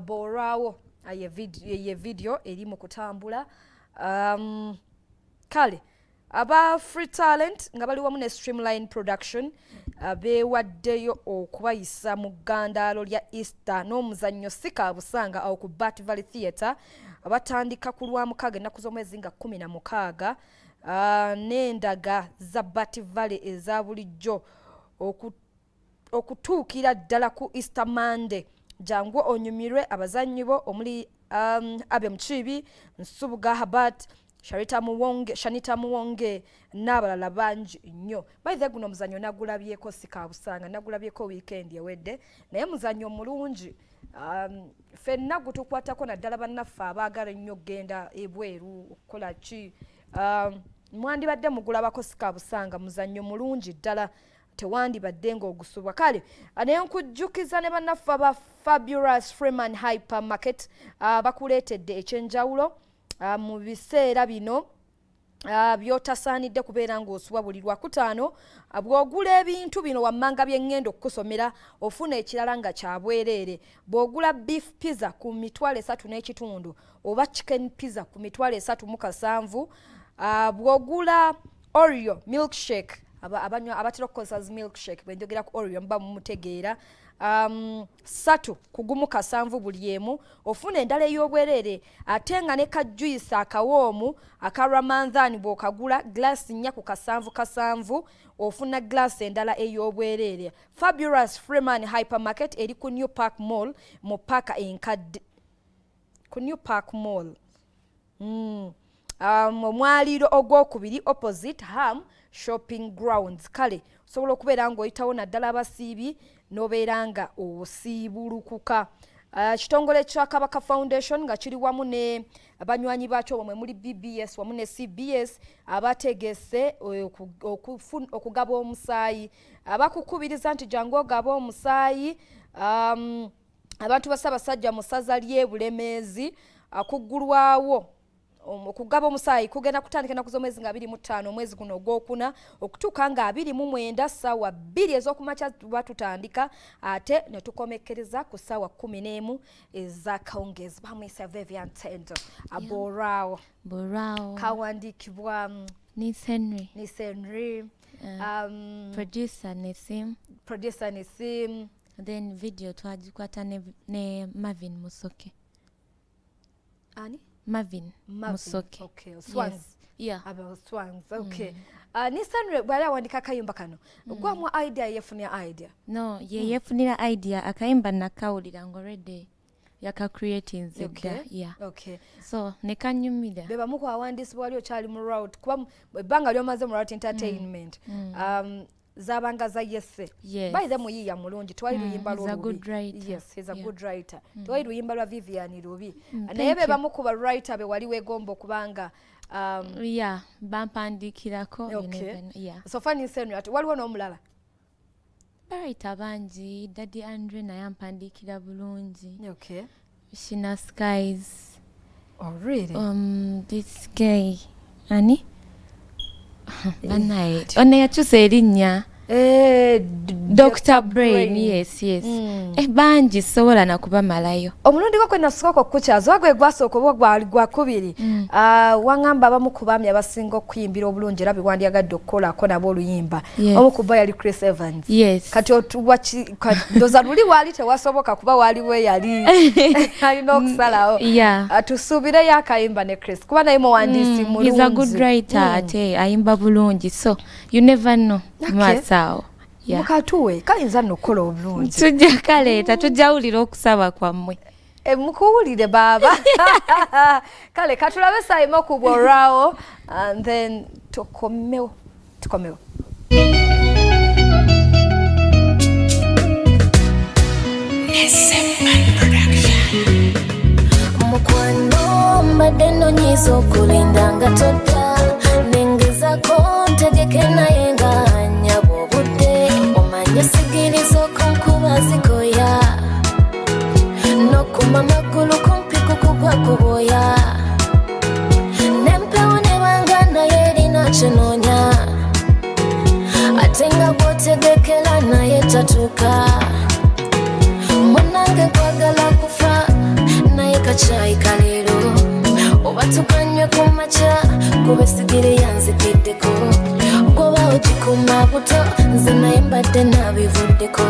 bw'olwawo ye video eri mu kutambula. Kale aba Free Talent nga bali wamu ne Streamline Production beewaddeyo okubayisa mu ggandaalo lya Easter n'omuzannyo sika busanga awo ku Bat Valley Theatre abatandika ku Lwamukaaga ennaku z'omwezi nga 16 n'endaga za Bat Valley eza bulijjo okutuukira ddala ku Easter Monday. Jangu onyumirwe abazannyi bo omuli Abe Mchibi, Nsubuga Habat, Shanita Muwonge n'abalala bangi nnyo. By the way, guno muzannyo nagulabyeko sika busanga, nagulabyeko weekend ewedde, naye muzannyo mulungi. Ffenna gutukwatako naddala bannaffe abaagala ennyo genda ebweru okukola ki. Mwandibadde mugulabako sika busanga, muzannyo mulungi ddala. Tewandibadde ng'ogusubwa. Kale naye nkujjukiza ne bannaffe aba Fabulous Freeman Hypermarket bakuleetedde ekyenjawulo mu biseera bino byotasaanidde kubeera ng'osubwa buli Lwakutaano. Bw'ogula ebintu bino wammanga by'eŋŋenda okukusomera ofuna ekirala nga kya bwereere. Bw'ogula beef pizza ku $3.5 oba chicken pizza ku $3.7. Bw'ogula Oreo milkshake abatera okukozesa milkshake bwenjogera ku Oreo mba mumutegeera 3 kugumu kasanvu buli emu ofuna endala ey'obwereere ate nga ne kajuice akawoomu aka Ramadhan bw'okagula glass 4 ku kasanvu ofuna glass endala ey'obwereere. Fabulous Freeman Hypermarket eri ku New Park Mall mu Park enkadde ku New Park Mall omwaliiro ogwokubiri opposite Ham Shopping Grounds. Kale osobola okubeera ng'oyitawo naddala abasiibi n'obeera nga osiibulukuka. Kitongole kya Kabaka Foundation nga kiri wamu ne abanywanyi baakyo bamwe muri BBS wamu ne CBS abategese okugaba omusaayi. Abakukubiriza nti jangu ogaba omusaayi abantu basabasajja mu ssaza ly'e Bulemeezi akuggulwawo. Okugaba omusaayi kugenda kutandika ennaku z'omwezi nga 25 omwezi guno ogwokuna okutuuka nga 29 ssaawa 2 ez'okumakya batutandika ate ne tukomekkereza ku ssaawa 11 ez'akawungeezi. Bamuyisa Vivian Tendo aboraawo kawandiikibwa Nis Henry producer Nesim then video twagikwata ne Marvin Musoke. Ani? Marvin Musoke. Okay, Swans. Yes. Yeah. About Swans. Okay. Nissan bwali awandika akayimba kano. Gwamu idea yefunira idea. No, yefunira idea akayimba nakawulira already yaka creating zebda. Okay. Yeah. Okay. So nekanyumira. Beba muko awandisi bwali okyali mu route kuba ebbanga lyomaze mu route entertainment. Zabanga za yesse. Yes. By the muyiya mulungi twali luyimba He's a good writer. Yes, he's a good writer. Twali luyimba lwa Vivian Rubi. Naye beba muko ba writer be wali wegombo kubanga yeah, bampandikirako. Okay. Yeah. So funny senu ati waliwo n'omulala. Writer banji Daddy Andre na yampandikira bulungi. Okay. Shina Skies. Oh really? This guy ani? Banai. Ona yakyuse erinnya. Dr. Brain. Yes. Banji sobola nakuba malayo. Omulundi gwo kwena soko kukyazo agwe gwasooka oba gwakubiri. Wangamba abamu ku baami abasinga okuyimbira obulungi era biwandiyagadde okukolako nabo oluyimba. Omu ku bo yali Chris Evans. Yes. Kati ndoza luli waali tewasoboka kuba waaliwo yali alina okusalawo. Yeah. Tusuubireyo akayimba ne Chris kuba naye muwandiisi mulungi. He's a good writer ate ayimba bulungi so you never know. Masao. Yeah. Mukatuwe kayinza nokola obulungi. Tujja kaleeta tujjawulira okusaba kwammwe. Mukuwulire baba. Kale katulabe sayima ku bworaawo and then tukomewo. Mukwano mbadde nonyiza okulinda nga todda nengezako ntegeke naye nga nyabo budde omanye sigiriza okunkuba zikoya nokuma magulu kumpi kukugwa kuboya nempewo nebanga naye erina kyenoonya ate nga bw'otegekera naye tatuuka munange kwagala kufa kakyayika leero oba tukanywe ku makya kuba sigiri yanzikiddeko gwoba ogikuma buto nze naye mbadde nabivuddeko